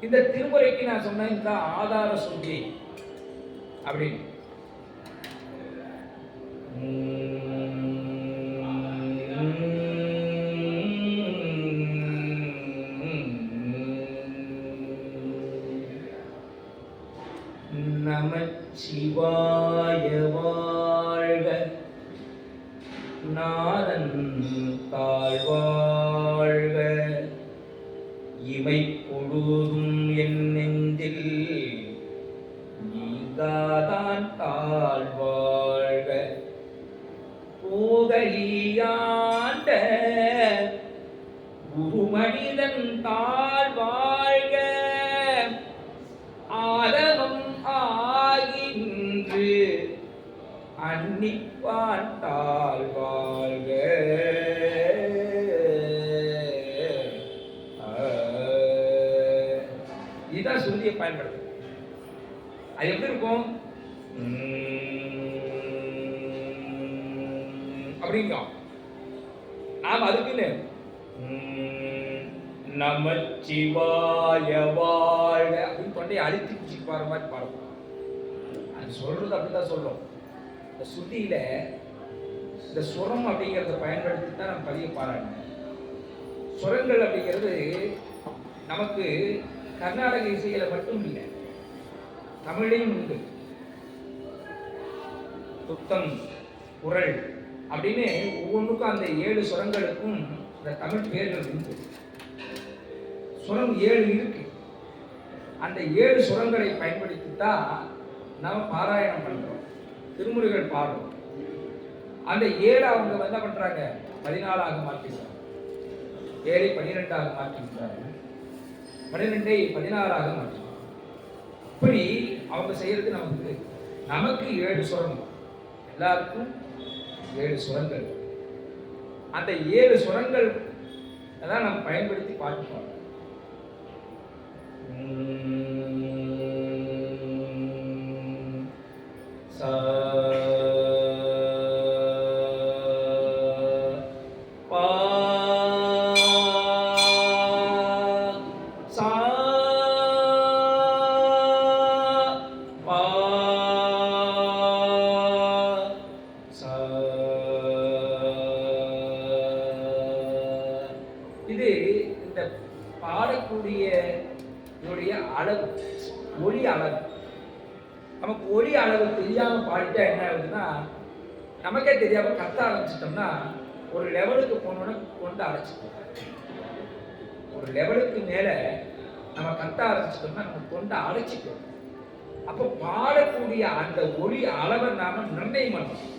இந்த திருமுறைக்கு நான் சொன்ன இந்த ஆதார சுத்தி அப்படின்னு நமச்சிவாய வாழ்க, நாதன் தாழ்வாழ்க, இமை பொழுதும் என் நெஞ்சில் நீங்காதான் தாழ்வாழ்க, போகலியாண்ட குருமனிதன் தாழ்வாழ்க, ஆதவம் ஆகின்று அன்னிப்பான் தாழ்வாழ்க. இதுதான் சுருதியை பயன்படுத்து. அது எப்படி இருக்கும் அப்படிங்க. நாம் அதுக்குன்னு நமச்சிவாய வாழ்க அப்படின்னு தொண்டையை அழுத்தி பிடிச்சிட்டு பாடுற மாதிரி பாடுவோம். அது சொல்றது அப்படிதான் சொல்லும். இந்த சுத்தியில இந்த சுரம் அப்படிங்கிறத பயன்படுத்தி தான் நம்ம பதிய பாராட்டணும். சுரங்கள் அப்படிங்கிறது நமக்கு கர்நாடக இசையில மட்டும் இல்லை, தமிழையும் உண்டு. துத்தம், குரல் அப்படின்னு ஒவ்வொன்றுக்கும் அந்த 7 சுரங்களுக்கும் இந்த தமிழ் பேர்கள் உண்டு. சுரம் 7 இருக்கு. அந்த 7 சுரங்களை பயன்படுத்தி தான் நம்ம பாராயணம் பண்றோம், திருமுறைகள் பாடுறோம். அந்த 7 அவங்க என்ன பண்றாங்க, 14ஆக மாற்றிக்கிறாங்க, 7ஐ 12ஆக மாற்றிக்கிறாங்க, 12ஐ 16ஆக மாற்றிக்கிறாங்க. இப்படி அவங்க செய்யறது நமக்கு 7 சுரம், எல்லாருக்கும் 7 சுரங்கள். அந்த 7 சுரங்கள் அதான் நம்ம பயன்படுத்தி பார்த்துப்போம். இது இந்த பாடக்கூடிய அளவு, ஒளி அளவு. நமக்கு ஒளி அளவு தெரியாம பாடிட்டா என்ன ஆகுதுன்னா, நமக்கே தெரியாம கத்த ஆரம்பிச்சிட்டோம்னா ஒரு லெவலுக்கு போனோம்னா கொண்டு அடைச்சிட்டோம். ஒரு லெவலுக்கு மேல நம்ம கத்த ஆரம்பிச்சிட்டோம்னா நம்ம கொண்டு அடைச்சிட்டோம். அப்போ பாடக்கூடிய அந்த ஒளி அளவை நாம நிர்ணயம் பண்ணணும்.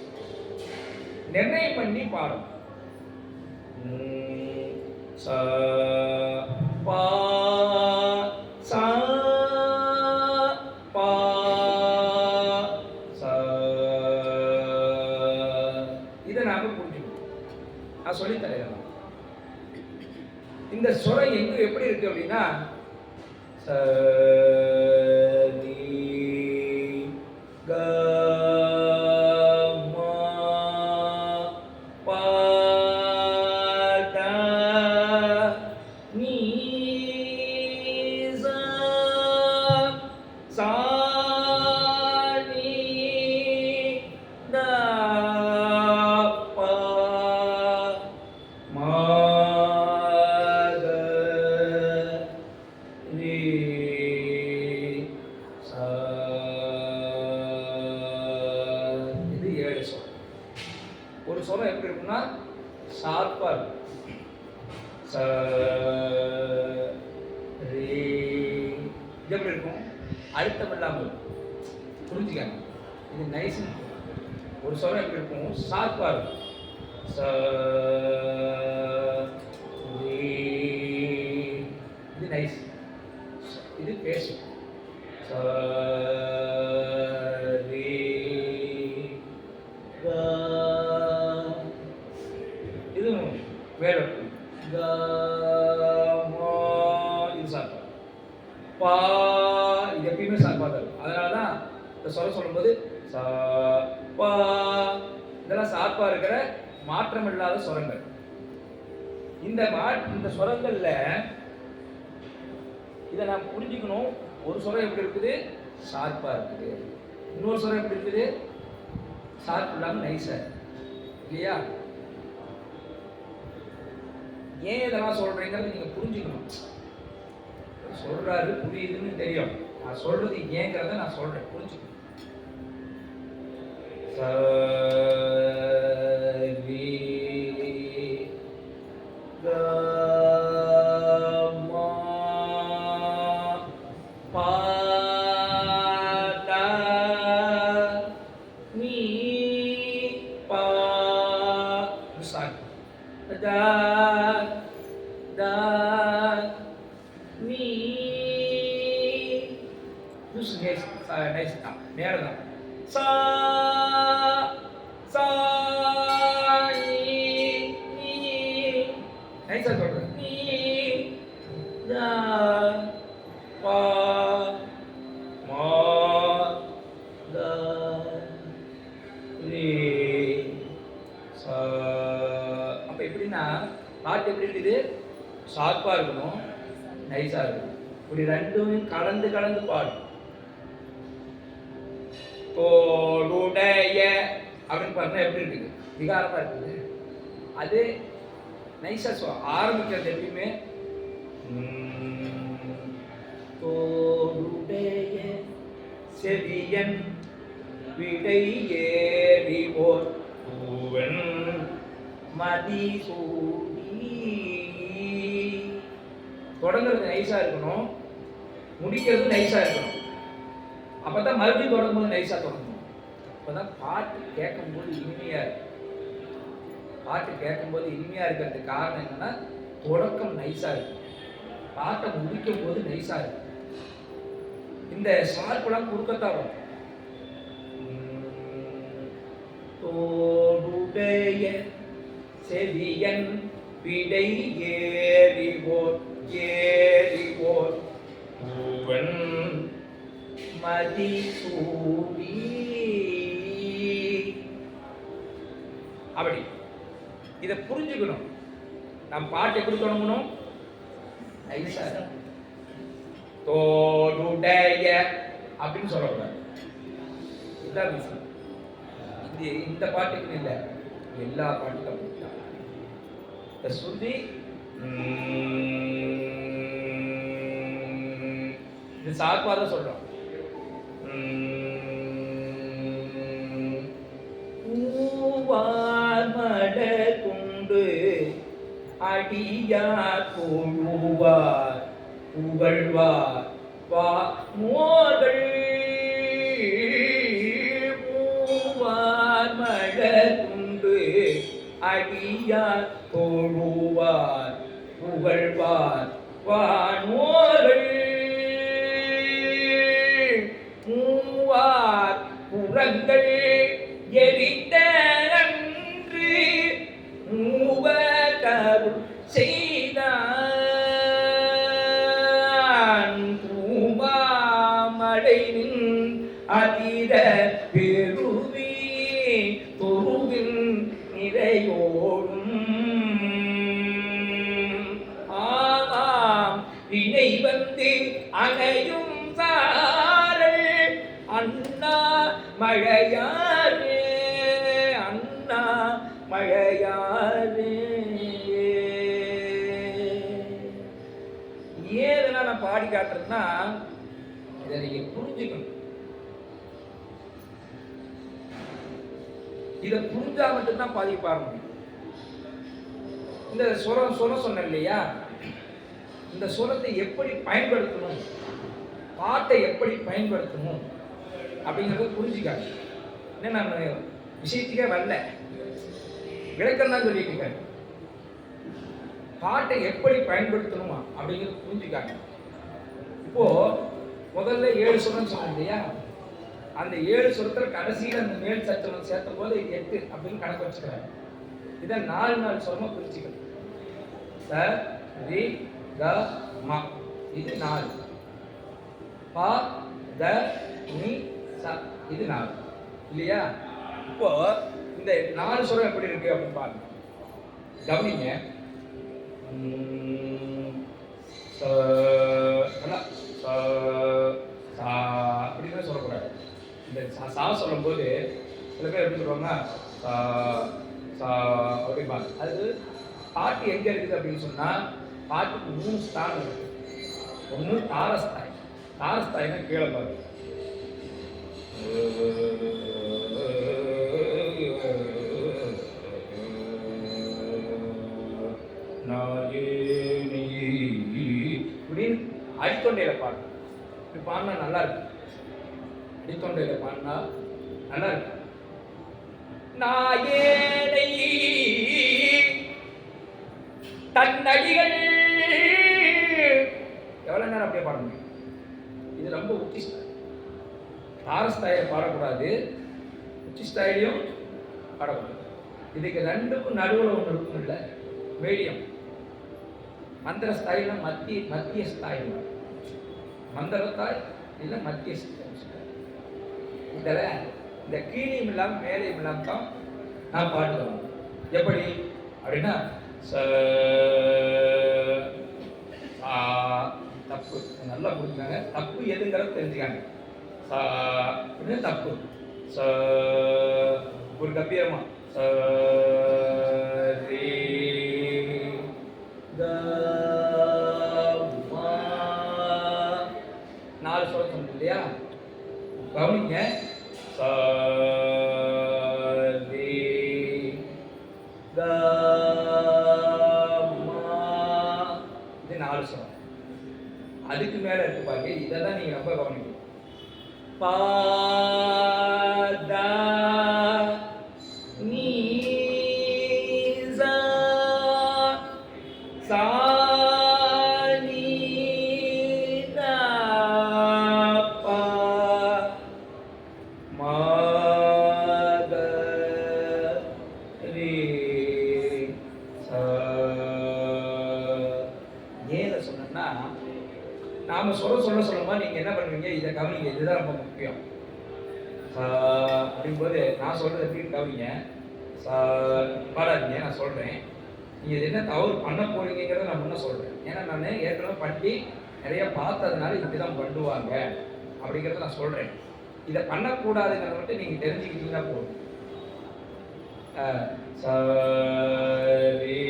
நிர்ணயம் பண்ணி பாடணும். பா சா பா சா, இதை நாம புரிஞ்சுக்கணும். நான் சொல்லித்தரேன். இந்த சுரம் எப்படி இருக்கு அப்படின்னா, சரி க ஒரு சொரம் எப்படி இருக்குன்னா ஷார்ப்பா இருக்கும். இது எப்படி இருக்கும், அழுத்தம் இல்லாமல் இருக்கும். புரிஞ்சுக்காங்க, இது நைஸ். ஒரு சொரம் எப்படி இருக்கும், ஷார்ப்பா இருக்கும். இது நைஸ், இது பேசும். இது வேலை இது சார்பா. பா இது எப்பயுமே சார்பா தான் இருக்கும். அதனாலதான் இந்த சொல்லும்போது சா பா, இதெல்லாம் சார்பா இருக்கிற மாற்றம் இல்லாத சுரங்கள். இந்த சுரங்கள்ல இதை நான் புரிஞ்சுக்கணும். ஒரு சுரம் எப்படி இருக்குது? ஷார்ப்பாக இருக்குது. இன்னொரு சுரம் எப்படி இருக்குது? ஷார்ப் இல்லாமல் நைஸாக இல்லையா? ஏன் இதெல்லாம் சொல்கிறேங்கிறது நீங்கள் புரிஞ்சுக்கணும். சொல்கிறாரு புரியுதுன்னு தெரியும். நான் சொல்கிறது ஏங்கிறத நான் சொல்கிறேன், புரிஞ்சுக்கணும். மேலதான் சா சா நைஸா சொல்றேன். நீ தா பா மா தா ரே சா. அப்ப எப்படின்னா பாட்டு எப்படி இருக்குது? ஷார்ப்பா இருக்கணும், நைஸா இருக்கணும். இப்படி ரெண்டும் கலந்து கலந்து பாடும். தோளுடைய அப்படின்னு பார்த்தா எப்படி இருக்குது? விகாரமா இருக்குது. அது நைஸா ஆரம்பிக்கிறது எப்பயுமே தோளுடைய செவியன் விடை ஏறி ஓர் பூவன் மதிசூடி. தொடங்குறது நைஸா இருக்கணும், முடிக்கிறது நைஸா இருக்கணும். அப்பதான் மறுபடியும் தொடங்கும்போது நைஸா தொடங்கணும். அப்பதான் பாட்டு கேட்கும்போது இனிமையா இருக்கு. பாட்டு கேட்கும்போது இனிமையா இருக்கிறதுக்கு காரணம் என்னன்னா தொடக்கம் நைஸா இருக்கு, பாட்டை முடிக்கும் போது நைஸா இருக்கு. இந்த ஷார்ப்பெல்லாம் குறுக்கத்தான் வரும். தோடுடைய செவியன் விடை ஏறிவோர் ஏறிவோர் பூவன் மதிசூடி. அப்படி இதை புரிஞ்சுக்கணும். நம்ம பாட்டு எப்படி தொடங்கணும்? நைஸா தோடுடைய அப்படின்னு சொல்லக்கூடாது. இதுதான் விஷயம். இந்த பாட்டுக்கு இல்லை, எல்லா பாட்டுக்கும் அப்படித்தான். இந்த சுருதி இது சார்பாக தான் சொல்றோம். மலர் கொண்டு அடியார் கொழுவார் புகழ்வார் மோர்கள் மூவார் மலர் கொண்டு அடியார் கொழுவார் புகழ்வார் வானோர்கள் மூவார் புறங்கள் எரித்த அன்று மூவர் கருள் செய்தான் பூமாமழை அதிர பெருவி தொருவின் நிறையோடும் ஆமாம் வினை வந்து அணையும் சாரல் அண்ணா மழையாரே அண்ணா மழையாரே. ஏதெல்லாம் நான் பாடி காட்டுறதுன்னா இதை நீங்க புரிஞ்சுக்கணும். இதை புரிஞ்சா மட்டும்தான் பாடி பாட முடியும். இந்த சுரம் சொன்னேன் இல்லையா, இந்த சுரத்தை எப்படி பயன்படுத்தணும், பாட்டை எப்படி பயன்படுத்தணும் அப்படிங்கிறத புரிஞ்சுக்காது. ஏன்னா நான் விஷயத்துக்கே வரல, விளக்கம் தான் சொல்லிட்டு இருக்கேன். பாட்டை எப்படி பயன்படுத்தணுமா அப்படிங்கிறது புரிஞ்சுக்காங்க. இப்போ முதல்ல 7 சுரம் சொன்னேன் இல்லையா, அந்த 7 சுரத்தில் கடைசியில் அந்த மேல் சச்சரம் சேர்த்த போது இது 8 அப்படின்னு கணக்கு வச்சுக்கிறாங்க. இதை 4 சுரமா பிரிச்சுக்கணும். ச ரி க ம இது 4, ப த நி ச இது 4 இல்லையா. இப்போ இந்த 4 சுரம் எப்படி இருக்கு அப்படின்னு பாருங்க, கவனிங்க. சில பேர் எப்படி சொல்லுவாங்கன்னா சா சா அப்படிம்பாங்க. அது பாட்டு எங்கே இருக்குது அப்படின்னு சொன்னால் பாட்டுக்கு 3 ஸ்தானம் இருக்குது. ஒன்று தாரஸ்தாய். தாரஸ்தாய்னா கீழே பாரு. இப்படின்னு அடித்தொண்டையில் பாடணும். இப்படி பாடினா நல்லா இருக்கு. அடித்தொண்டையில் பாடினா நல்லா இருக்கு. நாயேனை தன்னடிகள் எவ்வளோ நேரம் அப்படியே பாட முடியும்? இது ரொம்ப உச்சிஸ்தாய். தாரஸ்தாயில பாடக்கூடாது, உச்சிஸ்தாயிலையும் பாடக்கூடாது. இதுக்கு ரெண்டுக்கும் நடுவில் ஒன்று இருக்கும் இல்லை, மீடியம். மந்திர ஸ்தாயில மத்திய ஸ்தாயில், மந்திரத்தாய் இல்லை மத்திய ஸ்தாய். இதில் இந்த கீழியும் இல்லாமல் மேலையும் இல்லாமல் தான் நான் பாடுவேன். எப்படி அப்படின்னா தப்பு நல்லா புரிஞ்சுக்காங்க. தப்பு எதுங்கிறத தெரிஞ்சுக்காங்க. அப்படின்னு தப்பு ஒரு கம்பீரமா நாலு சொல்ல சொன்னது இல்லையா? கவனிங்க. இது 4 சொல்லம். அதுக்கு மேல இருக்கு பாருங்க. இதெல்லாம் நீங்க ரொம்ப கவனிக்கணும். பாதா நீசா சா நீதா பா மாத ரே சா. ஏல சொன்னா நாம சொல்லுமா நீங்க என்ன பண்ணுவீங்க? இதை கவனிங்க. இதுதான் ரொம்ப முக்கியம். அப்படிங்கும்போது நான் சொல்றது எப்படி கவனிங்க. பாடாதீங்க, நான் சொல்றேன். நீங்க இது என்ன தவறு பண்ண போறீங்கிறத நான் முன்ன சொல்றேன். ஏன்னா நான் ஏற்கனவே பண்ணி நிறைய பார்த்ததுனால இப்படிதான் பண்ணுவாங்க அப்படிங்கிறத நான் சொல்றேன். இதை பண்ணக்கூடாதுங்கிறத மட்டும் நீங்க தெரிஞ்சுக்கிட்டீங்கன்னா போதும். சரி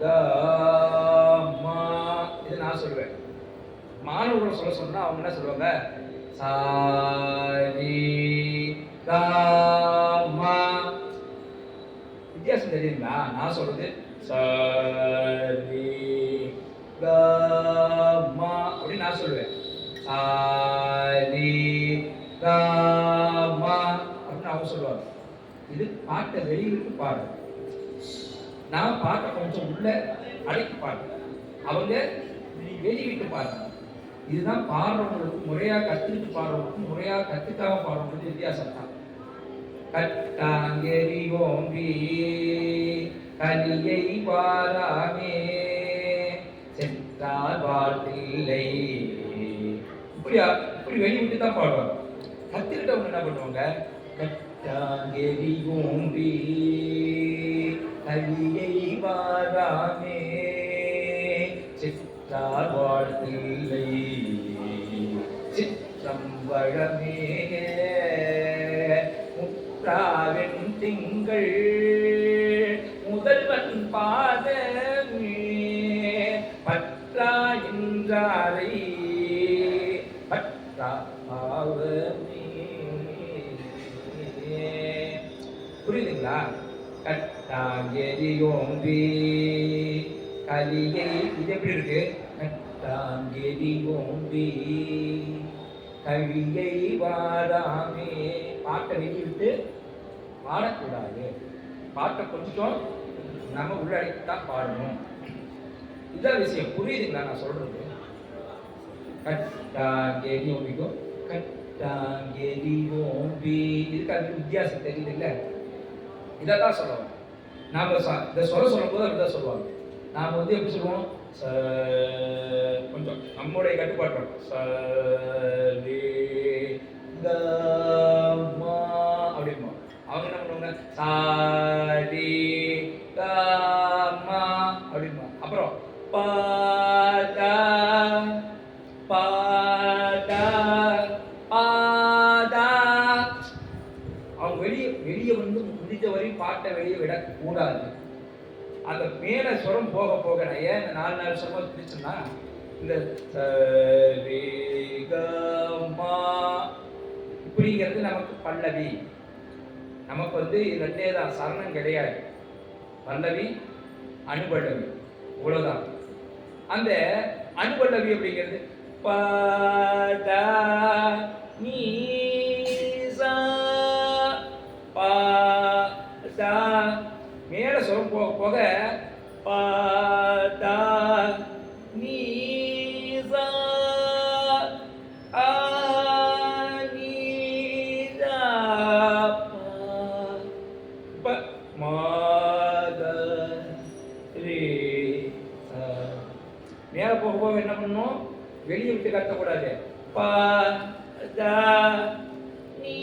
கமா இது நான் சொல்வேன். மாணவர்கள் சொன்னா அவங்க என்ன சொல்லுவாங்க? Sorry comma. வித்தியாசம் தெரியுங்களா? நான் சொல்றது சரி கமா அப்படின்னு நான் சொல்லுவேன். சாரி கமா அப்படின்னு அவங்க சொல்லுவாங்க. இது பாட்டை வெளியிட்டு பாடு. நான் பாட்டை கொஞ்சம் உள்ள அடக்கி பாடுறேன், அவங்க வெளியிட்டு பாடுறாங்க. இதுதான் பாடுறவங்களுக்கு முறையாக கற்றுக்கிட்டு பாடுறவங்களுக்கும் முறையாக கற்றுக்காம பாடுறவங்களுக்கு வித்தியாசம் தான். கட்டாங்கெரி ஓம்பி கலியை பாராமே சென்றால் வாழ்த்தில்லை. இப்படி வெளிவிட்டு தான் பாடுவாங்க. கற்றுக்கிட்டவங்க என்ன பண்ணுவாங்க? கட்டாங்கெரி ஓம்பி கலியை பாராமே சிற்றார் வாழ்த்தில்லை சிற்றம்பழமே முற்றாவின் திங்கள் முதல்வன் பாதமே பற்றா என்றாரை பற்றா ஆவமே. புரியுதுங்களா? கட்டாங்கெரி ஓம்பி கலியை இது எப்படி இருக்கு? கட்டாங்கெரி ஓம்பி கலியை வாராமே. பாட்டை வெளியிட்டு பாடக்கூடாது. பாட்டை கொஞ்சம் நம்ம உள்ளடக்கித்தான் பாடணும். இதான் விஷயம். புரியுதுங்களா நான் சொல்றது? கட்டாங்கெரி ஓம்பிக்கும் கட்டாங்கெரி ஓம்பி இதுக்கு அது வித்தியாசம் தெரியுது இல்லை? இதைத்தான் சொல்லுவாங்க. நாம் இதை சொல்லும் போது அப்படிதான் சொல்லுவாங்க. நாம் எப்படி சொல்லுவோம்? கொஞ்சம் நம்முடைய கட்டுப்பாடு அப்படின்போம். அவங்க என்ன பண்ணுவாங்க? சாரி கமா அப்படின்போம். அப்புறம் பாடா பாடா பாடா அவங்க கூடாது. அந்த மேல சுரம் போக போக நான் ஏன் இந்த 4 சுரம் பிரிச்சேன்னா, இந்த ரே க மா இப்படிங்கிறது நமக்கு பல்லவி. நமக்கு வந்து ரெண்டே தான், சரணம் கிடையாது. பல்லவி, அனுபல்லவி, இவ்வளவுதான். அந்த அனுபல்லவி அப்படிங்கிறது ப த நீ சா ப த மேல சுரம் போக போக ப த நீ சா ஆ நீ சா ப ம த ரே சா. மேல போக போக என்ன பண்ணணும்? வெளியே விட்டு கத்தக்கூடாது. ப த நீ